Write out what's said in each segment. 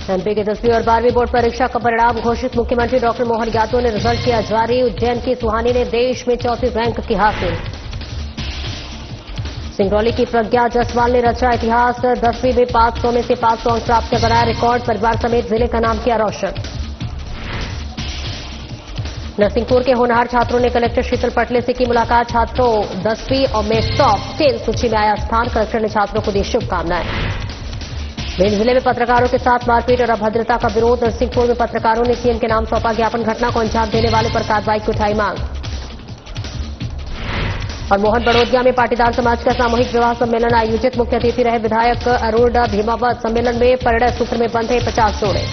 MP के 10वीं और 12वीं बोर्ड परीक्षा का परिणाम घोषित। मुख्यमंत्री डॉक्टर मोहन यादव ने रिजल्ट किया जारी। उज्जैन की सुहानी ने देश में चौथी रैंक की हासिल। सिंगरौली की प्रज्ञा जायसवाल ने रचा इतिहास। 10वीं में 500 में से 500 अंक प्राप्त कर बनाया रिकॉर्ड। परिवार समेत जिले का नाम किया रोशन। नरसिंहपुर के होनहार छात्रों ने कलेक्टर शीतल पटले से की मुलाकात। छात्रों 10वीं और में टॉप 10 सूची में आया स्थान। कलेक्टर ने छात्रों को दी शुभकामनाएं। भिंड जिले में पत्रकारों के साथ मारपीट और अभद्रता का विरोध। नरसिंहपुर में पत्रकारों ने सीएम के नाम सौंपा ज्ञापन। घटना को अंजाम देने वाले पर कार्रवाई की उठाई मांग। और मोहन बड़ोदिया में पाटीदार समाज का सामूहिक विवाह सम्मेलन आयोजित। मुख्य अतिथि रहे विधायक अरुण भीमावत। सम्मेलन में परिणय सूत्र में बंधे 50 जोड़े।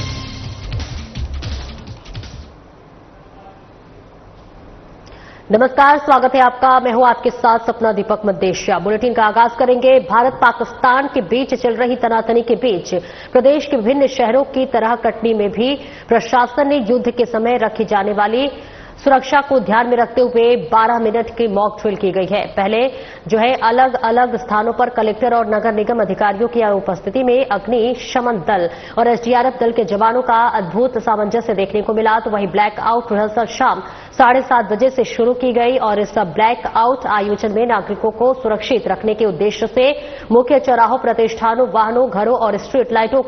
नमस्कार, स्वागत है आपका। मैं हूं आपके साथ सपना दीपक मद्देशिया। बुलेटिन का आगाज करेंगे। भारत पाकिस्तान के बीच चल रही तनातनी के बीच प्रदेश के विभिन्न शहरों की तरह कटनी में भी प्रशासन ने युद्ध के समय रखी जाने वाली सुरक्षा को ध्यान में रखते हुए 12 मिनट की मॉक ड्रिल की गई है। पहले जो है अलग अलग स्थानों पर कलेक्टर और नगर निगम अधिकारियों की उपस्थिति में अग्निशमन दल और एसडीआरएफ दल के जवानों का अद्भुत सामंजस्य देखने को मिला। तो वहीं ब्लैक आउट रिहर्सल शाम 7:30 बजे से शुरू की गई और इस ब्लैक आउट आयोजन में नागरिकों को सुरक्षित रखने के उद्देश्य से मुख्य चौराहों, प्रतिष्ठानों, वाहनों, घरों और स्ट्रीट लाइटों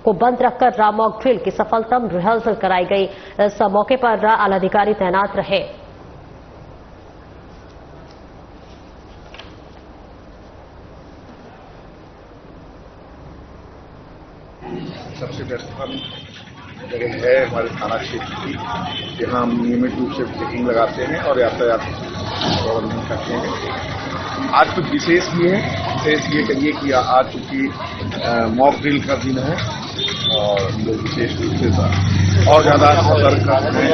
को बंद रखकर मॉक ड्रिल की सफलतम रिहर्सल कराई गई। इस मौके पर आलाधिकारी तैनात रहे। सबसे बेहतरीन जगह है हमारे थाना क्षेत्र की, जहां हम नियमित रूप से चेकिंग लगाते हैं और यातायात प्रबंधन करते हैं। आज कुछ विशेष भी है। विशेष ये करिए कि आज चूंकि मॉक ड्रिल का दिन है और हम लोग विशेष रूप से और ज्यादा सतर्क हैं।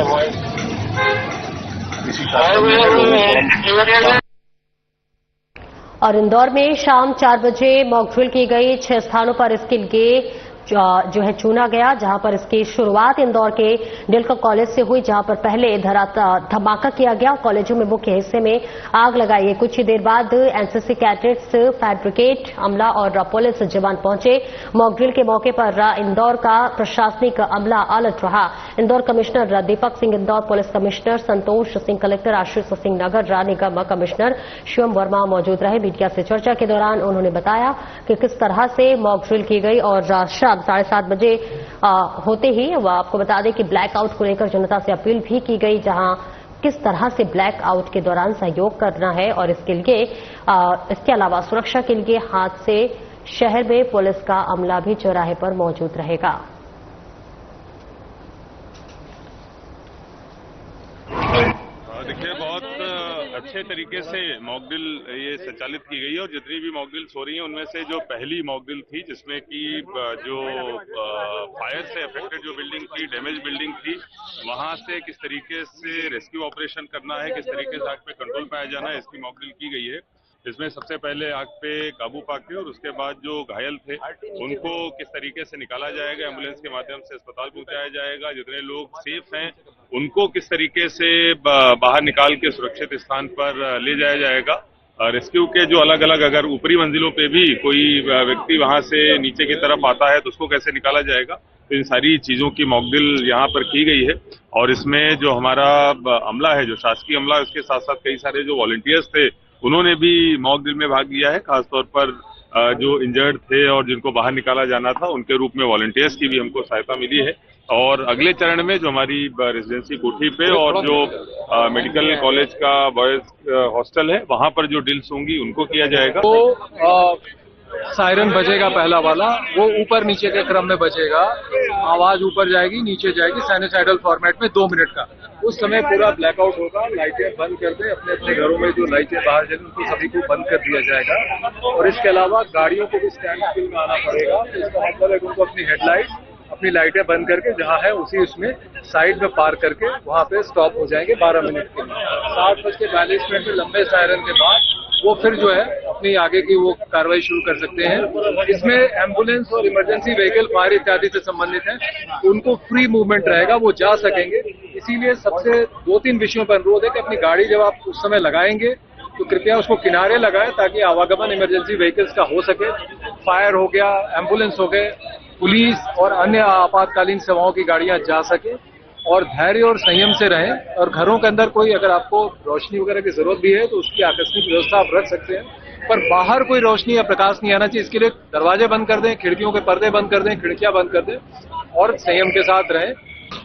और इंदौर में शाम 4 बजे मॉक ड्रिल की गई। 6 स्थानों पर इसके लिए जो है चुना गया, जहां पर इसकी शुरुआत इंदौर के डिलका कॉलेज से हुई, जहां पर पहले धमाका किया गया। कॉलेजों में मुख्य हिस्से में आग लगाई गई। कुछ ही देर बाद एनसीसी कैडेट्स, फायर ब्रिगेड, अमला और पुलिस जवान पहुंचे। मॉक ड्रिल के मौके पर इंदौर का प्रशासनिक अमला अलर्ट रहा। Indore commissioner Deepak Singh, Indore police commissioner Santosh Singh, collector Ashish Singh, नगर निगम कमिश्नर शिवम वर्मा मौजूद रहे। मीडिया से चर्चा के दौरान उन्होंने बताया कि किस तरह से मॉक ड्रिल की गई और शाम 7:30 बजे होते ही आपको बता दें कि ब्लैक आउट को लेकर जनता से अपील भी की गई, जहां किस तरह से ब्लैक आउट के दौरान सहयोग करना है और इसके अलावा सुरक्षा के लिए हाथ से शहर में पुलिस का अमला भी चौराहे पर मौजूद रहेगा। देखिए, बहुत अच्छे तरीके से मॉक ड्रिल ये संचालित की गई है और जितनी भी मॉक ड्रिल्स हो रही हैं उनमें से जो पहली मॉक ड्रिल थी जिसमें कि जो फायर से अफेक्टेड जो बिल्डिंग थी, डैमेज बिल्डिंग थी, वहां से किस तरीके से रेस्क्यू ऑपरेशन करना है, किस तरीके से आग पे कंट्रोल पाया जाना है, इसकी मॉक ड्रिल की गई है। इसमें सबसे पहले आग पे काबू पाके और उसके बाद जो घायल थे उनको किस तरीके से निकाला जाएगा, एम्बुलेंस के माध्यम से अस्पताल पहुंचाया जाएगा, जितने लोग सेफ हैं उनको किस तरीके से बाहर निकाल के सुरक्षित स्थान पर ले जाया जाएगा। रेस्क्यू के जो अलग अलग अगर ऊपरी मंजिलों पे भी कोई व्यक्ति वहां से नीचे की तरफ आता है तो उसको कैसे निकाला जाएगा, तो इन सारी चीजों की मॉक ड्रिल यहाँ पर की गई है। और इसमें जो हमारा अमला है, जो शासकीय अमला, उसके साथ साथ कई सारे जो वॉलंटियर्स थे उन्होंने भी मॉक ड्रिल में भाग लिया है। खासतौर पर जो इंजर्ड थे और जिनको बाहर निकाला जाना था उनके रूप में वॉलंटियर्स की भी हमको सहायता मिली है। और अगले चरण में जो हमारी रेजिडेंसी कोठी पे और जो मेडिकल कॉलेज का बॉयज हॉस्टल है वहां पर जो ड्रिल्स होंगी उनको किया जाएगा। तो सायरन बजेगा पहला वाला, वो ऊपर नीचे के क्रम में बजेगा। आवाज ऊपर जाएगी, नीचे जाएगी, साइनोसाइडल फॉर्मेट में 2 मिनट का। उस समय पूरा ब्लैकआउट होगा। लाइटें बंद कर दे, अपने अपने घरों में जो लाइटें बाहर जली उनको सभी को बंद कर दिया जाएगा। और इसके अलावा गाड़ियों को भी स्टैंड स्टिल में आना पड़ेगा। तो इसका मतलब है कि उनको अपनी हेडलाइट, अपनी लाइटें बंद करके जहां है उसी उसमें साइड में पार्क करके वहां पे स्टॉप हो जाएंगे 12 मिनट के लिए। 7:42 में लंबे सायरन के बाद वो फिर जो है अपनी आगे की वो कार्रवाई शुरू कर सकते हैं। इसमें एम्बुलेंस और इमरजेंसी व्हीकल, फायर इत्यादि से संबंधित हैं, उनको फ्री मूवमेंट रहेगा, वो जा सकेंगे। इसीलिए सबसे 2-3 विषयों पर अनुरोध है कि अपनी गाड़ी जब आप उस समय लगाएंगे तो कृपया उसको किनारे लगाएं ताकि आवागमन इमरजेंसी व्हीकल्स का हो सके। फायर हो गया, एम्बुलेंस हो गए, पुलिस और अन्य आपातकालीन सेवाओं की गाड़ियां जा सके और धैर्य और संयम से रहें। और घरों के अंदर कोई अगर आपको रोशनी वगैरह की जरूरत भी है तो उसकी आकस्मिक व्यवस्था आप रख सकते हैं, पर बाहर कोई रोशनी या प्रकाश नहीं आना चाहिए। इसके लिए दरवाजे बंद कर दें, खिड़कियों के पर्दे बंद कर दें, खिड़कियां बंद कर दें और संयम के साथ रहें।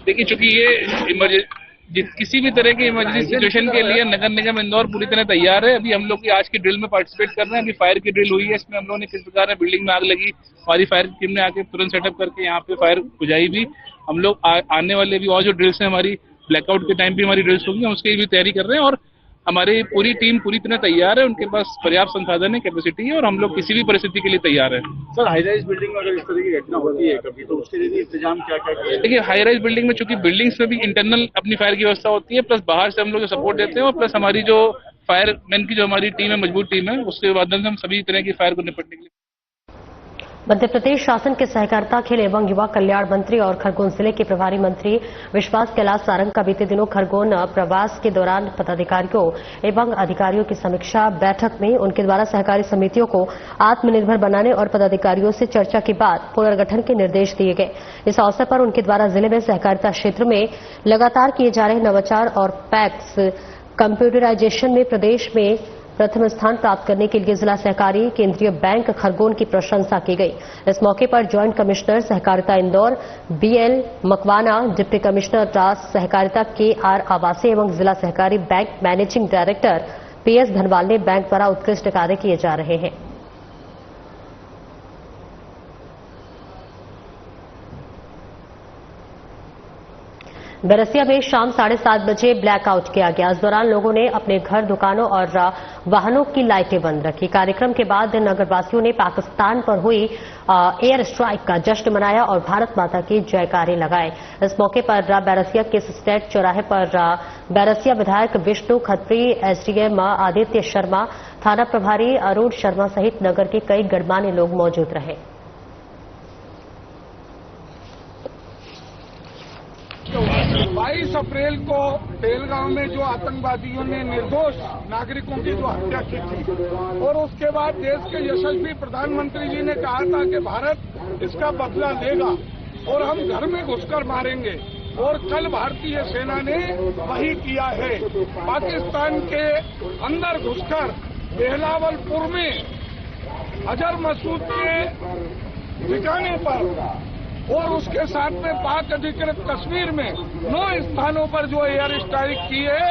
देखिए, चूंकि ये किसी भी तरह की इमरजेंसी सिचुएशन के लिए नगर निगम इंदौर पूरी तरह तैयार है। अभी हम लोग की आज की ड्रिल में पार्टिसिपेट कर रहे हैं। अभी फायर की ड्रिल हुई है, इसमें हम लोगों ने किस प्रकार बिल्डिंग में आग लगी, हमारी फायर टीम ने आके तुरंत सेटअप करके यहाँ पे फायर बुझाई भी। हम लोग आने वाले भी और जो ड्रिल्स है हमारी ब्लैकआउट के टाइम भी हमारी ड्रिल्स होंगी, हम उसकी भी तैयारी कर रहे हैं और हमारी पूरी टीम पूरी तरह तैयार है। उनके पास पर्याप्त संसाधन है, कैपेसिटी है और हम लोग किसी भी परिस्थिति के लिए तैयार है। सर, हाई राइज बिल्डिंग में अगर इस तरह की घटना होती है कभी, तो उसके लिए इंतजाम क्या क्या किया? देखिए, हाई राइज बिल्डिंग में चूंकि बिल्डिंग्स में भी इंटरनल अपनी फायर की व्यवस्था होती है, प्लस बाहर से हम लोग सपोर्ट देते हैं और प्लस हमारी जो फायरमैन की जो हमारी टीम है, मजबूत टीम है, उसके माध्यम से हम सभी तरह की फायर को निपटने के लिए। मध्य प्रदेश शासन के सहकारिता, खेल एवं युवा कल्याण मंत्री और खरगोन जिले के प्रभारी मंत्री विश्वास कैलाश सारंग का बीते दिनों खरगोन प्रवास के दौरान पदाधिकारियों एवं अधिकारियों की समीक्षा बैठक में उनके द्वारा सहकारी समितियों को आत्मनिर्भर बनाने और पदाधिकारियों से चर्चा के बाद पुनर्गठन के निर्देश दिए गए। इस अवसर पर उनके द्वारा जिले में सहकारिता क्षेत्र में लगातार किए जा रहे नवाचार और पैक्स कंप्यूटराइजेशन में प्रदेश में प्रथम स्थान प्राप्त करने के लिए जिला सहकारी केंद्रीय बैंक खरगोन की प्रशंसा की गई। इस मौके पर ज्वाइंट कमिश्नर सहकारिता Indore BL Makwana, deputy commissioner राज सहकारिता KR आवासी एवं जिला सहकारी bank managing director PS Dhanwal ने बैंक द्वारा उत्कृष्ट कार्य किए जा रहे हैं। बैरसिया में शाम 7:30 बजे ब्लैकआउट किया गया। इस दौरान लोगों ने अपने घर, दुकानों और वाहनों की लाइटें बंद रखी। कार्यक्रम के बाद नगरवासियों ने पाकिस्तान पर हुई एयर स्ट्राइक का जश्न मनाया और भारत माता की जयकारे लगाए। इस मौके पर बैरसिया के स्टेट चौराहे पर बैरसिया विधायक विष्णु खत्री, SDM आदित्य शर्मा, थाना प्रभारी अरुण शर्मा सहित नगर के कई गणमान्य लोग मौजूद रहे। 22 अप्रैल को पहलगाम में जो आतंकवादियों ने निर्दोष नागरिकों की जो हत्या की थी और उसके बाद देश के यशस्वी प्रधानमंत्री जी ने कहा था कि भारत इसका बदला लेगा और हम घर में घुसकर मारेंगे, और कल भारतीय सेना ने वही किया है। पाकिस्तान के अंदर घुसकर बेहलावलपुर में अजहर मसूद के ठिकाने पर और उसके साथ में पाक अधिकृत कश्मीर में 9 स्थानों पर जो एयर स्ट्राइक की है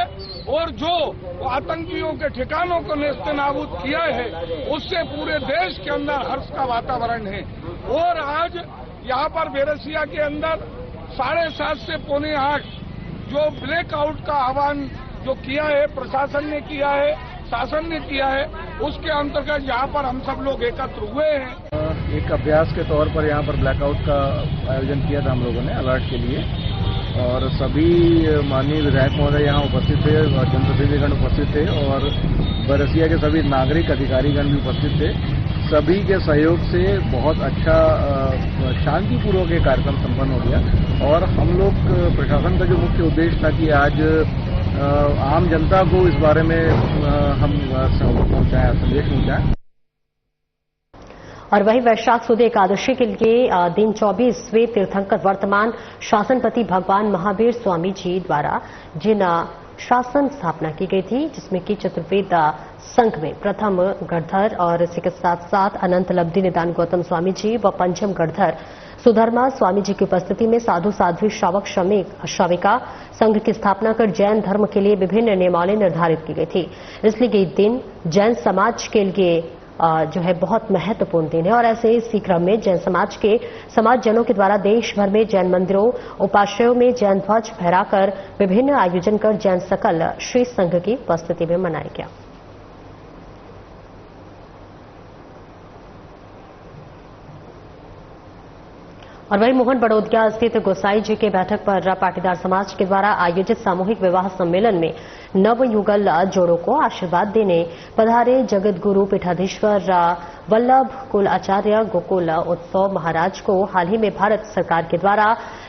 और जो आतंकियों के ठिकानों को नेस्तनाबूद किया है, उससे पूरे देश के अंदर हर्ष का वातावरण है। और आज यहाँ पर बैरसिया के अंदर 7:30 से 7:45 जो ब्लैकआउट का आह्वान जो किया है, प्रशासन ने किया है, शासन ने किया है, उसके अंतर्गत यहाँ पर हम सब लोग एकत्र हुए हैं। एक अभ्यास के तौर पर यहाँ पर ब्लैकआउट का आयोजन किया था हम लोगों ने अलर्ट के लिए, और सभी माननीय विधायक महोदय यहाँ उपस्थित थे, जनप्रतिनिधिगण उपस्थित थे और बैरसिया के सभी नागरिक अधिकारीगण भी उपस्थित थे। सभी के सहयोग से बहुत अच्छा शांतिपूर्वक ये कार्यक्रम संपन्न हो गया। और हम लोग प्रशासन का जो मुख्य उद्देश्य था कि आज आम जनता को इस बारे में हम पहुंचाएं, संदेश पहुंचाएं। और वहीं वैशाख सुद एकादशी के लिए दिन 24वें तीर्थंकर वर्तमान शासनपति भगवान महावीर स्वामी जी द्वारा जिन शासन स्थापना की गई थी, जिसमें कि चतुर्वेद संघ में प्रथम गढ़धर और इसी के साथ साथ अनंत लब्धि निदान गौतम स्वामी जी व पंचम गढ़धर सुधर्मा स्वामी जी की उपस्थिति में साधु साध्वी श्रावक श्राविका संघ की स्थापना कर जैन धर्म के लिए विभिन्न नियमावली निर्धारित की गई थी। इसलिए ये दिन जैन समाज के लिए जो है बहुत महत्वपूर्ण दिन है। और ऐसे इसी क्रम में जैन समाज के समाजजनों के द्वारा देश भर में जैन मंदिरों, उपाश्रयों में जैन ध्वज फहराकर विभिन्न आयोजन कर जैन सकल श्री संघ की उपस्थिति में मनाया गया। और वहीं मोहन बड़ोदिया स्थित गोसाई जी के बैठक पर पाटीदार समाज के द्वारा आयोजित सामूहिक विवाह सम्मेलन में नवयुगल जोड़ों को आशीर्वाद देने पधारे जगत गुरु पीठाधीश्वर वल्लभ कुल आचार्य गोकुल उत्सव महाराज को हाल ही में भारत सरकार के द्वारा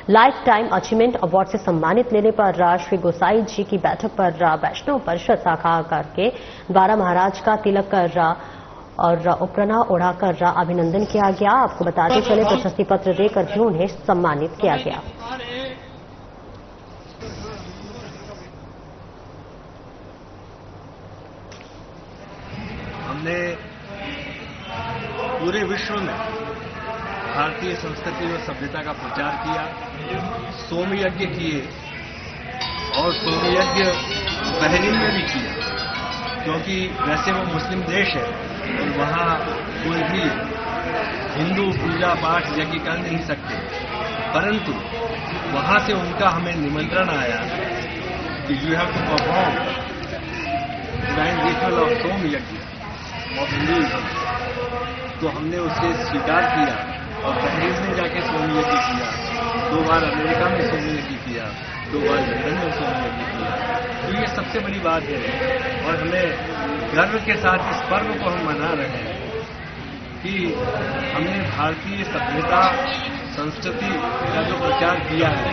लाइफ टाइम अचीवमेंट अवार्ड से सम्मानित लेने पर श्री गोसाई जी की बैठक पर वैष्णव परिषद शाखा के द्वारा महाराज का तिलक कर और उपकरणा उड़ाकर अभिनंदन किया गया। आपको बताते चले प्रशस्ति पत्र देकर भी उन्हें सम्मानित किया गया। हमने पूरे विश्व में भारतीय संस्कृति और सभ्यता का प्रचार किया, सोम यज्ञ किए और सोम यज्ञ बहरीन में भी किया, क्योंकि वैसे वो मुस्लिम देश है और वहाँ कोई भी हिंदू पूजा पाठ यज्ञ कर नहीं सकते, परंतु वहाँ से उनका हमें निमंत्रण आया कि you have to perform divine ritual of Som yagya of Hinduism. तो हमने उसे स्वीकार किया और बहरीन में जाके सोम यज्ञ किया, 2 बार अमेरिका में सोम यज्ञ किया, 2 बार लंदन में सोम यज्ञ किया। तो ये सबसे बड़ी बात है और हमें गर्व के साथ इस पर्व को हम मना रहे हैं कि हमने भारतीय सभ्यता संस्कृति का जो प्रचार किया है।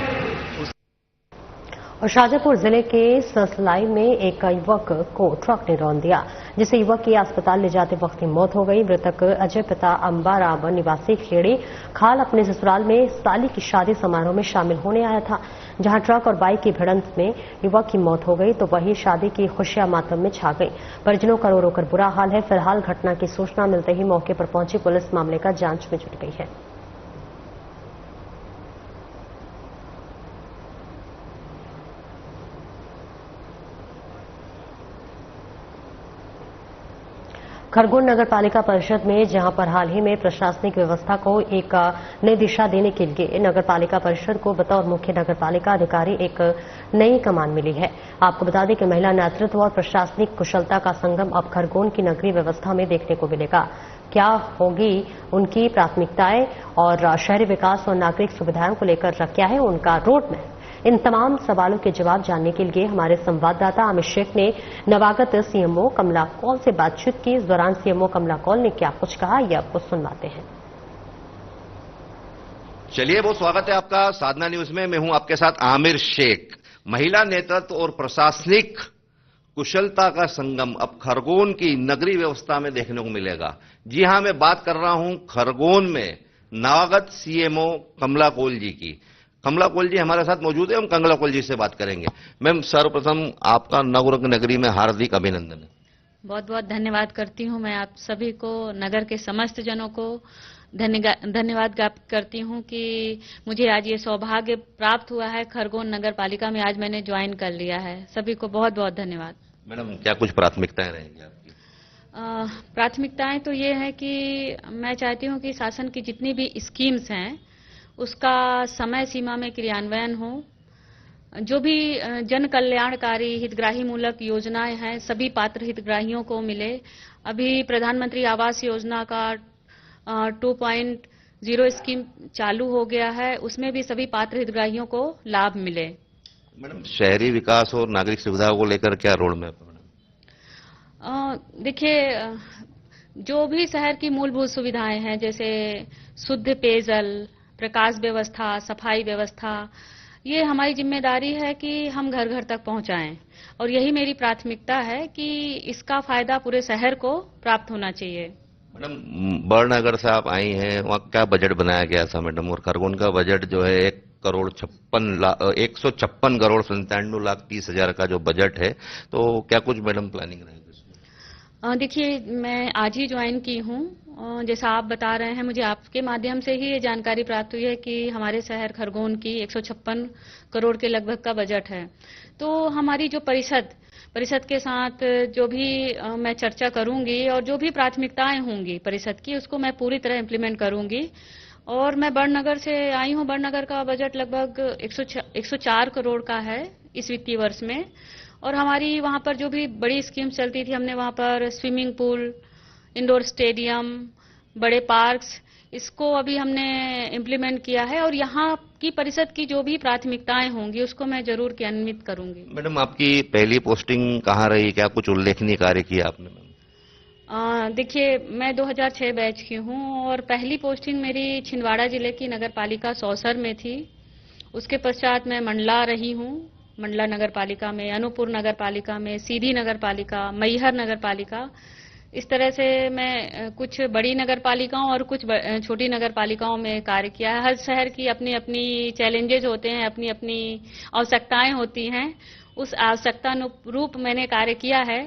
और शाजापुर जिले के सरसलाई में एक युवक को ट्रक ने रौंद दिया, जिसे युवक की अस्पताल ले जाते वक्त ही मौत हो गई। मृतक अजय पिता अंबाराम निवासी खेड़ी खाल अपने ससुराल में साली की शादी समारोह में शामिल होने आया था, जहां ट्रक और बाइक की भिड़ंत में युवक की मौत हो गई तो वही शादी की खुशियां मातम में छा गई। परिजनों का रो रो कर बुरा हाल है। फिलहाल घटना की सूचना मिलते ही मौके पर पहुंची पुलिस मामले का जांच में जुट गई है। खरगोन नगर पालिका परिषद में जहां पर हाल ही में प्रशासनिक व्यवस्था को एक नई दिशा देने के लिए नगर पालिका परिषद को बतौर मुख्य नगर पालिका अधिकारी एक नई कमान मिली है। आपको बता दें कि महिला नेतृत्व और प्रशासनिक कुशलता का संगम अब खरगोन की नगरीय व्यवस्था में देखने को मिलेगा। क्या होगी उनकी प्राथमिकताएं और शहरी विकास और नागरिक सुविधाओं को लेकर क्या है उनका रोड मैप, इन तमाम सवालों के जवाब जानने के लिए हमारे संवाददाता अमित शेख ने नवागत सीएमओ कमला कौल से बातचीत की। इस दौरान सीएमओ कमला कौल ने क्या कुछ कहा, ये आपको सुनवाते हैं। चलिए, बहुत स्वागत है आपका साधना न्यूज में। मैं हूं आपके साथ आमिर शेख। महिला नेतृत्व और प्रशासनिक कुशलता का संगम अब खरगोन की नगरीय व्यवस्था में देखने को मिलेगा। जी हां, मैं बात कर रहा हूं खरगोन में नवागत सीएमओ कमला कौल जी की। कमला कौल जी हमारे साथ मौजूद है, हम कमला कौल जी से बात करेंगे। मैम, सर्वप्रथम आपका नवरंग नगरी में हार्दिक अभिनंदन है। बहुत बहुत धन्यवाद करती हूं। मैं आप सभी को, नगर के समस्त जनों को धन्यवाद ज्ञापित करती हूं कि मुझे आज ये सौभाग्य प्राप्त हुआ है। खरगोन नगर पालिका में आज मैंने ज्वाइन कर लिया है। सभी को बहुत बहुत धन्यवाद। मैडम, क्या कुछ प्राथमिकताएं रहेंगी आपकी? प्राथमिकताएं तो ये है कि मैं चाहती हूं कि शासन की जितनी भी स्कीम्स हैं उसका समय सीमा में क्रियान्वयन हो। जो भी जन कल्याणकारी हितग्राही मूलक योजनाएं हैं सभी पात्र हितग्राहियों को मिले। अभी प्रधानमंत्री आवास योजना का 2.0 स्कीम चालू हो गया है, उसमें भी सभी पात्र हितग्राहियों को लाभ मिले। मैडम, शहरी विकास और नागरिक सुविधाओं को लेकर क्या रोड मैप है? मैडम, देखिए, जो भी शहर की मूलभूत सुविधाएं हैं जैसे शुद्ध पेयजल, प्रकाश व्यवस्था, सफाई व्यवस्था, ये हमारी जिम्मेदारी है कि हम घर घर तक पहुंचाएं और यही मेरी प्राथमिकता है कि इसका फायदा पूरे शहर को प्राप्त होना चाहिए। मैडम, बड़नगर से आप आई हैं, वहाँ क्या बजट बनाया गया था मैडम? और खरगोन का बजट जो है 156 करोड़ 97,30,000 का जो बजट है, तो क्या कुछ मैडम प्लानिंग रहेगी? देखिए, मैं आज ही ज्वाइन की हूँ। जैसा आप बता रहे हैं, मुझे आपके माध्यम से ही ये जानकारी प्राप्त हुई है कि हमारे शहर खरगोन की 156 करोड़ के लगभग का बजट है। तो हमारी जो परिषद के साथ जो भी मैं चर्चा करूंगी और जो भी प्राथमिकताएं होंगी परिषद की, उसको मैं पूरी तरह इम्प्लीमेंट करूंगी। और मैं बड़नगर से आई हूँ। बड़नगर का बजट लगभग 104 करोड़ का है इस वित्तीय वर्ष में। और हमारी वहां पर जो भी बड़ी स्कीम चलती थी, हमने वहां पर स्विमिंग पूल, इंडोर स्टेडियम, बड़े पार्क्स, इसको अभी हमने इम्प्लीमेंट किया है। और यहाँ की परिषद की जो भी प्राथमिकताएं होंगी उसको मैं जरूर क्रियान्वित करूंगी। मैडम, आपकी पहली पोस्टिंग कहाँ रही? क्या कुछ उल्लेखनीय कार्य किया आपने? देखिए, मैं 2006 बैच की हूँ और पहली पोस्टिंग मेरी छिंदवाड़ा जिले की नगर पालिका सौसर में थी। उसके पश्चात मैं मंडला रही हूँ, मंडला नगर पालिका में, अनूपपुर नगर पालिका में, सीधी नगर पालिका, मैहर नगर पालिका, इस तरह से मैं कुछ बड़ी नगर पालिकाओं और कुछ छोटी नगर पालिकाओं में कार्य किया है। हर शहर की अपनी अपनी चैलेंजेस होते हैं, अपनी अपनी आवश्यकताएं होती हैं। उस आवश्यकता अनुरूप मैंने कार्य किया है।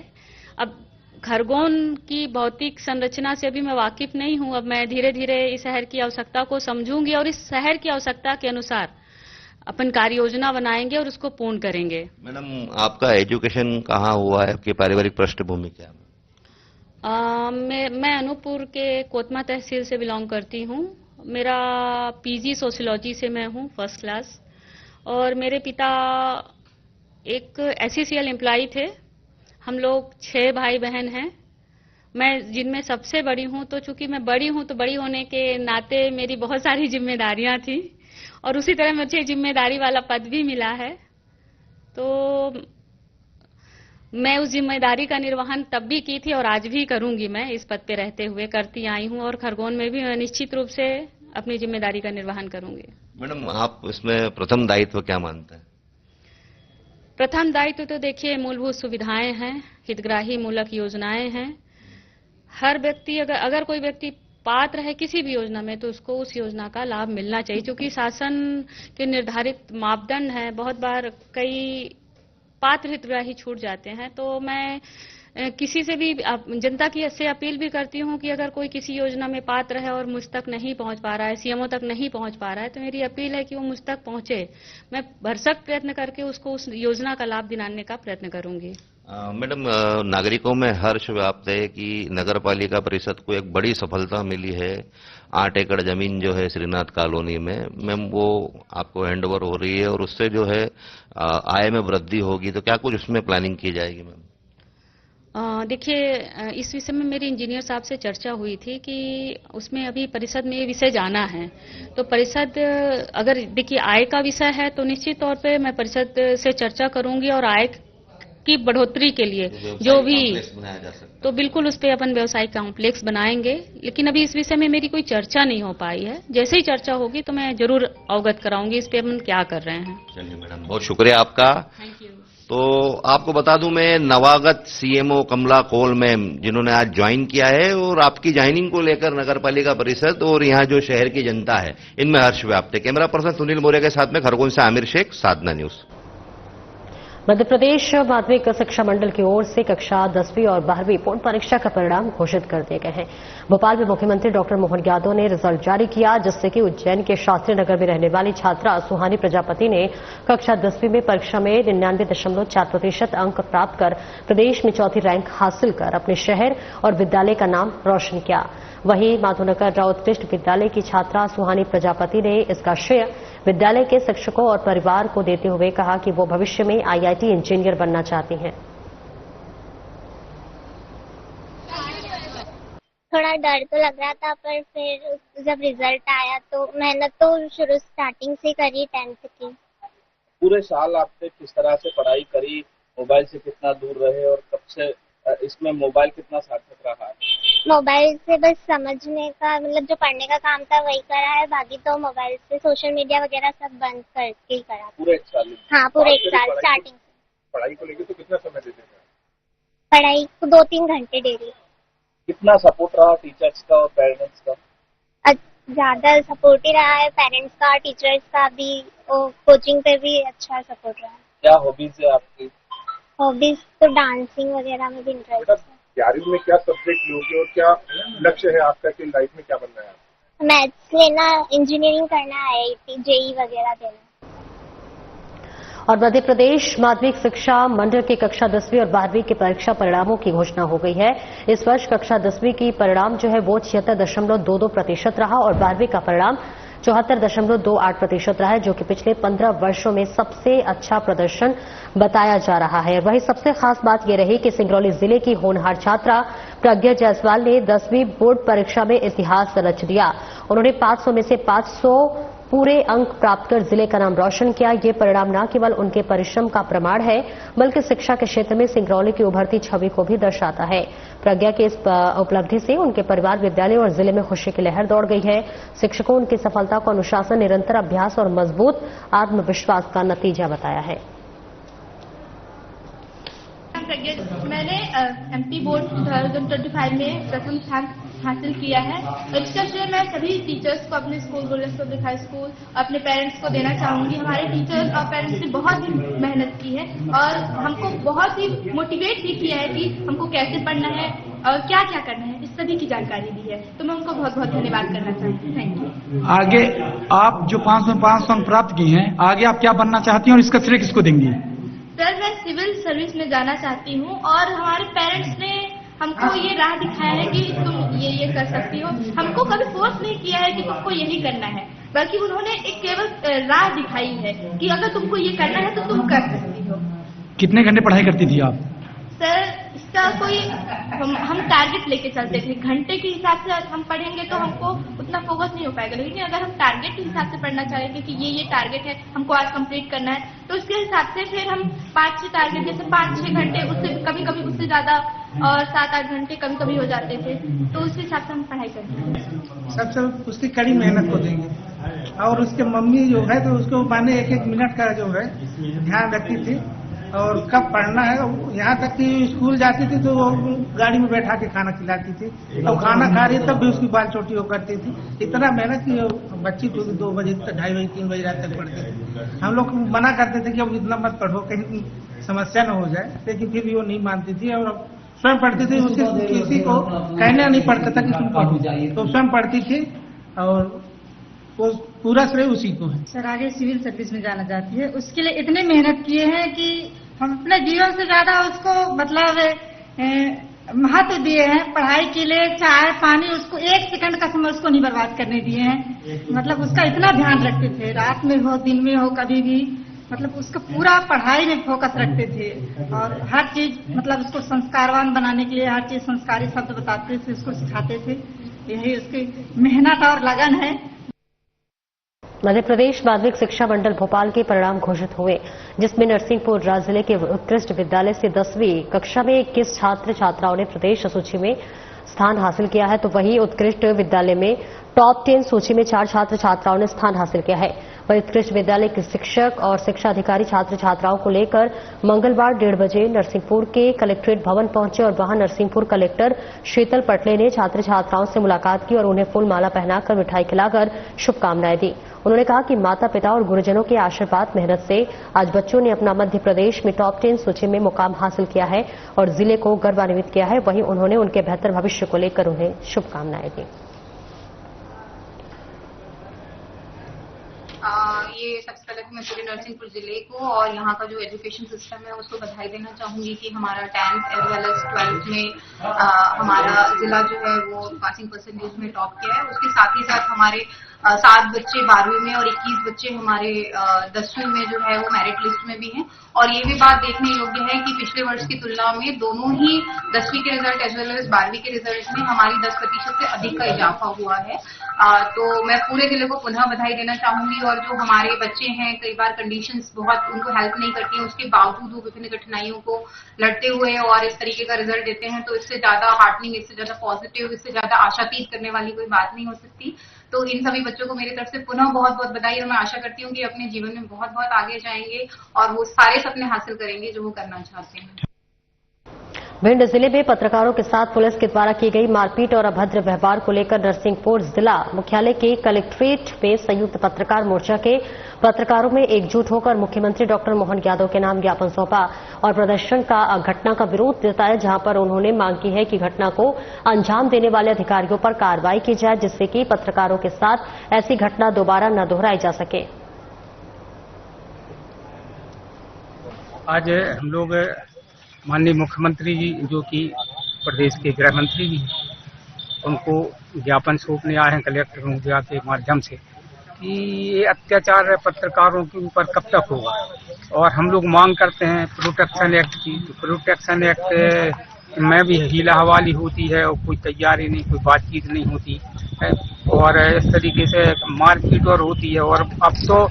अब खरगोन की भौतिक संरचना से अभी मैं वाकिफ नहीं हूं। अब मैं धीरे धीरे इस शहर की आवश्यकता को समझूंगी और इस शहर की आवश्यकता के अनुसार अपन कार्य योजना बनाएंगे और उसको पूर्ण करेंगे। मैडम, आपका एजुकेशन कहाँ हुआ है? आपकी पारिवारिक पृष्ठभूमि क्या है? मैं अनूपपुर के कोतमा तहसील से बिलोंग करती हूँ। मेरा पीजी सोशियोलॉजी से मैं हूँ, फर्स्ट क्लास। और मेरे पिता एक एसईसीएल एम्प्लॉई थे। हम लोग 6 भाई बहन हैं, मैं जिनमें सबसे बड़ी हूँ। तो चूंकि मैं बड़ी हूँ तो बड़ी होने के नाते मेरी बहुत सारी जिम्मेदारियां थी और उसी तरह मुझे जिम्मेदारी वाला पद भी मिला है। तो मैं उस जिम्मेदारी का निर्वहन तब भी की थी और आज भी करूंगी। मैं इस पद पे रहते हुए करती आई हूं और खरगोन में भी मैं निश्चित रूप से अपनी जिम्मेदारी का निर्वहन करूंगी। मैडम, आप इसमें प्रथम दायित्व क्या मानते हैं? प्रथम दायित्व तो देखिए मूलभूत सुविधाएं हैं, हितग्राही मूलक योजनाएं हैं। हर व्यक्ति अगर कोई व्यक्ति पात्र है किसी भी योजना में तो उसको उस योजना का लाभ मिलना चाहिए, क्योंकि शासन के निर्धारित मापदंड है। बहुत बार कई पात्र हितग्राही छूट जाते हैं। तो मैं किसी से भी जनता की से अपील भी करती हूं कि अगर कोई किसी योजना में पात्र है और मुझ तक नहीं पहुंच पा रहा है, सीएमओ तक नहीं पहुंच पा रहा है, तो मेरी अपील है कि वो मुझ तक पहुंचे। मैं भरसक प्रयत्न करके उसको उस योजना का लाभ दिलाने का प्रयत्न करूंगी। मैडम, नागरिकों में हर्ष व्याप्त है कि नगर पालिका परिषद को एक बड़ी सफलता मिली है। 8 एकड़ जमीन जो है श्रीनाथ कॉलोनी में, मैम, वो आपको हैंडओवर हो रही है और उससे जो है आय में वृद्धि होगी। तो क्या कुछ उसमें प्लानिंग की जाएगी मैम? देखिए, इस विषय में मेरी इंजीनियर साहब से चर्चा हुई थी कि उसमें अभी परिषद में ये विषय जाना है। तो परिषद, अगर देखिए आय का विषय है तो निश्चित तौर पे मैं परिषद से चर्चा करूंगी और आय की बढ़ोतरी के लिए जो भी तो बिल्कुल उस पे अपन व्यवसायिक कॉम्प्लेक्स बनाएंगे। लेकिन अभी इस विषय में मेरी कोई चर्चा नहीं हो पाई है। जैसे ही चर्चा होगी तो मैं जरूर अवगत कराऊंगी इस पे अपन क्या कर रहे हैं। चलिए मैडम, बहुत शुक्रिया आपका। Thank you. तो आपको बता दूं, मैं नवागत सीएमओ कमला कौल मैम, जिन्होंने आज ज्वाइन किया है, और आपकी ज्वाइनिंग को लेकर नगर पालिका परिषद और यहाँ जो शहर की जनता है, इनमें हर्ष व्याप्त है। कैमरा पर्सन सुनील मौर्य के साथ में खरगोन से आमिर शेख, साधना न्यूज। मध्य प्रदेश माध्यमिक शिक्षा मंडल की ओर से कक्षा 10वीं और 12वीं पूर्ण परीक्षा का परिणाम घोषित कर दिए गए हैं। भोपाल में मुख्यमंत्री डॉक्टर मोहन यादव ने रिजल्ट जारी किया, जिससे कि उज्जैन के शास्त्री नगर में रहने वाली छात्रा सुहानी प्रजापति ने कक्षा 10वीं में परीक्षा में 99.4% अंक प्राप्त कर प्रदेश में चौथी रैंक हासिल कर अपने शहर और विद्यालय का नाम रोशन किया। वहीं माधोनगर राव उत्कृष्ट विद्यालय की छात्रा सुहानी प्रजापति ने इसका श्रेय विद्यालय के शिक्षकों और परिवार को देते हुए कहा कि वो भविष्य में आईआईटी इंजीनियर बनना चाहती हैं। थोड़ा डर तो लग रहा था, पर फिर जब रिजल्ट आया तो मेहनत तो शुरू स्टार्टिंग से करी 10th की। पूरे साल आपने किस तरह से पढ़ाई करी, मोबाइल से कितना दूर रहे और कब से इसमें मोबाइल कितना सार्थक रहा है? मोबाइल से बस समझने का, मतलब जो पढ़ने का काम था वही करा है, बाकी तो मोबाइल से सोशल मीडिया वगैरह सब बंद करके ही करा। पूरे 1 साल? हाँ, पूरे 1 साल स्टार्टिंग से। पढ़ाई को लेकर तो कितना समय देते हैं? पढ़ाई को 2-3 घंटे डेली। कितना सपोर्ट रहा टीचर्स का और पेरेंट्स का? ज्यादा सपोर्ट ही रहा है, पेरेंट्स का, टीचर्स का भी, और कोचिंग पे भी अच्छा सपोर्ट रहा है। क्या हॉबीज है आपकी? हॉबीज तो डांसिंग वगैरह में भी इंटरेस्ट है। 11वीं में क्या सब्जेक्ट लोगे और क्या लक्ष्य है आपका कि लाइफ में क्या बनना है? मैथ्स लेना, इंजीनियरिंग करना, आईआईटी, जेईई वगैरह देना। और मध्य प्रदेश माध्यमिक शिक्षा मंडल की कक्षा 10वीं और 12वीं के परीक्षा परिणामों की घोषणा हो गई है। इस वर्ष कक्षा 10वीं की परिणाम जो है वो 76.22% रहा और 12वीं का परिणाम 74.28% रहा है, जो कि पिछले 15 वर्षों में सबसे अच्छा प्रदर्शन बताया जा रहा है। वहीं सबसे खास बात यह रही कि सिंगरौली जिले की होनहार छात्रा प्रज्ञा जायसवाल ने 10वीं बोर्ड परीक्षा में इतिहास रच दिया। उन्होंने 500 में से 500 पूरे अंक प्राप्त कर जिले का नाम रोशन किया। ये परिणाम न केवल उनके परिश्रम का प्रमाण है, बल्कि शिक्षा के क्षेत्र में सिंगरौली की उभरती छवि को भी दर्शाता है। प्रज्ञा की इस उपलब्धि से उनके परिवार, विद्यालय और जिले में खुशी की लहर दौड़ गई है। शिक्षकों उनकी सफलता को अनुशासन, निरंतर अभ्यास और मजबूत आत्मविश्वास का नतीजा बताया है। प्रज्ञा। मैंने एमपी बोर्ड 2025 में प्रथम स्थान हासिल किया है। इसका श्रेय मैं सभी टीचर्स को, अपने school golden public high school, अपने पेरेंट्स को देना चाहूंगी। हमारे टीचर्स और पेरेंट्स ने बहुत ही मेहनत की है और हमको बहुत ही मोटिवेट भी किया है कि हमको कैसे पढ़ना है और क्या क्या करना है, इस सभी की जानकारी दी है। तो मैं उनको बहुत बहुत धन्यवाद करना चाहती हूँ। Thank you. आगे आप जो 500 अंक प्राप्त किए हैं, आगे आप क्या बनना चाहती हैं और इसका श्रेय किसको देंगी? सर, मैं सिविल सर्विस में जाना चाहती हूँ और हमारे पेरेंट्स ने हमको ये राह दिखाया है कि तुम ये कर सकती हो। हमको कभी फोर्स नहीं किया है कि तुमको यही करना है, बल्कि उन्होंने एक केवल राह दिखाई है कि अगर तुमको ये करना है तो तुम कर सकती हो। कितने घंटे पढ़ाई करती थी आप? सर, इसका कोई हम टारगेट लेके चलते थे। घंटे के हिसाब से हम पढ़ेंगे तो हमको उतना फोकस नहीं हो पाएगा, लेकिन अगर हम टारगेट के हिसाब से पढ़ना चाहेंगे कि ये टारगेट है, हमको आज कंप्लीट करना है, तो उसके हिसाब से फिर हम 5-6 टारगेट, जैसे 5-6 घंटे, उससे कभी कभी उससे ज्यादा और 7-8 घंटे कभी कभी हो जाते थे, तो उस हिसाब से हम पढ़ाई करते हैं। सबसे उसकी कड़ी मेहनत को देंगे और उसके मम्मी जो है तो उसको माने 1-1 मिनट का जो है ध्यान रखती थी और कब पढ़ना है। यहाँ तक कि स्कूल जाती थी तो वो गाड़ी में बैठा के खाना खिलाती थी, तो खाना खा रही तब भी उसकी बाल चोटी हो करती थी। इतना मेहनत की बच्ची 2 बजे तक, 2:30 बजे 3 बजे रात तक पढ़ती थी। हम लोग मना करते थे कि अब इतना मत पढ़ो, कहीं समस्या न हो जाए, लेकिन फिर भी वो नहीं मानती थी और स्वयं पढ़ती थी। उसके किसी को कहना नहीं पड़ता था कि तुम पढ़ो, तो स्वयं पढ़ती थी और वो पूरा श्रेय उसी को है। सर, आगे सिविल सर्विस में जाना चाहती है। उसके लिए इतने मेहनत किए हैं कि हम अपने जीवन से ज्यादा उसको महत्व दिए हैं। पढ़ाई के लिए चाय पानी, उसको 1 सेकंड का समय उसको नहीं बर्बाद करने दिए हैं। उसका इतना ध्यान रखते थे, रात में हो दिन में हो कभी भी, उसका पूरा पढ़ाई में फोकस रखते थे और हर चीज उसको संस्कारवान बनाने के लिए हर चीज संस्कारी शब्द बताते थे, उसको सिखाते थे। यही उसकी मेहनत और लगन है। मध्य प्रदेश माध्यमिक शिक्षा मंडल भोपाल के परिणाम घोषित हुए, जिसमें नरसिंहपुर राज्य जिले के उत्कृष्ट विद्यालय से 10वीं कक्षा में 21 छात्र छात्राओं ने प्रदेश सूची में स्थान हासिल किया है, तो वहीं उत्कृष्ट विद्यालय में टॉप 10 सूची में 4 छात्र छात्राओं ने स्थान हासिल किया है। वहीं उत्कृष्ट विद्यालय के शिक्षक और शिक्षा अधिकारी छात्र छात्राओं को लेकर मंगलवार 1:30 बजे नरसिंहपुर के कलेक्ट्रेट भवन पहुंचे और वहां नरसिंहपुर कलेक्टर शीतल पटले ने छात्र छात्राओं से मुलाकात की और उन्हें फूल माला पहनाकर मिठाई खिलाकर शुभकामनाएं दी। उन्होंने कहा कि माता पिता और गुरुजनों के आशीर्वाद मेहनत से आज बच्चों ने अपना मध्य प्रदेश में टॉप 10 सूची में मुकाम हासिल किया है और जिले को गर्वान्वित किया है। वहीं उन्होंने उनके बेहतर भविष्य को लेकर उन्हें शुभकामनाएं दी। ये सबसे पहले तो मैं पूरे नरसिंहपुर जिले को और यहाँ का जो एजुकेशन सिस्टम है उसको बधाई देना चाहूंगी कि हमारा 10th as well as 12th में हमारा जिला जो है वो पासिंग परसेंटेज में टॉप किया है। उसके साथ ही साथ हमारे 7 बच्चे 12वीं में और 21 बच्चे हमारे 10वीं में जो है वो मेरिट लिस्ट में भी हैं। और ये भी बात देखने योग्य है कि पिछले वर्ष की तुलना में दोनों ही 10वीं के रिजल्ट एज वेल एज 12वीं के रिजल्ट में हमारी 10% से अधिक का इजाफा हुआ है। तो मैं पूरे जिले को पुनः बधाई देना चाहूंगी। और जो हमारे बच्चे हैं, कई बार कंडीशंस बहुत उनको हेल्प नहीं करती हैं, उसके बावजूद वो विभिन्न कठिनाइयों को लड़ते हुए और इस तरीके का रिजल्ट देते हैं, तो इससे ज्यादा हार्टनिंग, इससे ज्यादा पॉजिटिव, इससे ज्यादा आशातीत करने वाली कोई बात नहीं हो सकती। तो इन सभी बच्चों को मेरी तरफ से पुनः बहुत बहुत बधाई और मैं आशा करती हूँ कि अपने जीवन में बहुत बहुत आगे जाएंगे और वो सारे सपने हासिल करेंगे जो वो करना चाहते हैं। भिंड जिले में पत्रकारों के साथ पुलिस के द्वारा की गई मारपीट और अभद्र व्यवहार को लेकर नरसिंहपुर जिला मुख्यालय के कलेक्ट्रेट में संयुक्त पत्रकार मोर्चा के पत्रकारों में एकजुट होकर मुख्यमंत्री डॉक्टर मोहन यादव के नाम ज्ञापन सौंपा और प्रदर्शन का घटना का विरोध जताया, जहां पर उन्होंने मांग की है कि घटना को अंजाम देने वाले अधिकारियों पर कार्रवाई की जाए, जिससे कि पत्रकारों के साथ ऐसी घटना दोबारा न दोहराई जा सके। आज हम लोग माननीय मुख्यमंत्री जी, जो कि प्रदेश के गृह मंत्री भी हैं, उनको ज्ञापन सौंपने आए हैं कलेक्टर मीडिया के माध्यम से कि ये अत्याचार पत्रकारों के ऊपर कब तक होगा। और हम लोग मांग करते हैं प्रोटेक्शन एक्ट की। तो प्रोटेक्शन एक्ट में भी हीला हवाली होती है और कोई तैयारी नहीं, कोई बातचीत नहीं होती है और इस तरीके से मारपीट और होती है। और अब तो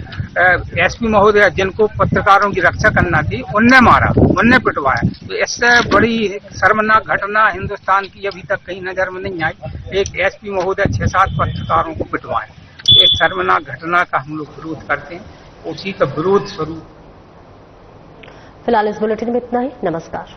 एसपी महोदय, जिनको पत्रकारों की रक्षा करना थी, उनने मारा, उनने पिटवाया। तो इससे बड़ी शर्मनाक घटना हिंदुस्तान की अभी तक कहीं नजर में नहीं आई। एक एसपी महोदय 6-7 पत्रकारों को पिटवाए, एक शर्मनाक घटना का हम लोग विरोध करते हैं, उसी का विरोध स्वरूप। फिलहाल इस बुलेटिन में इतना ही। नमस्कार।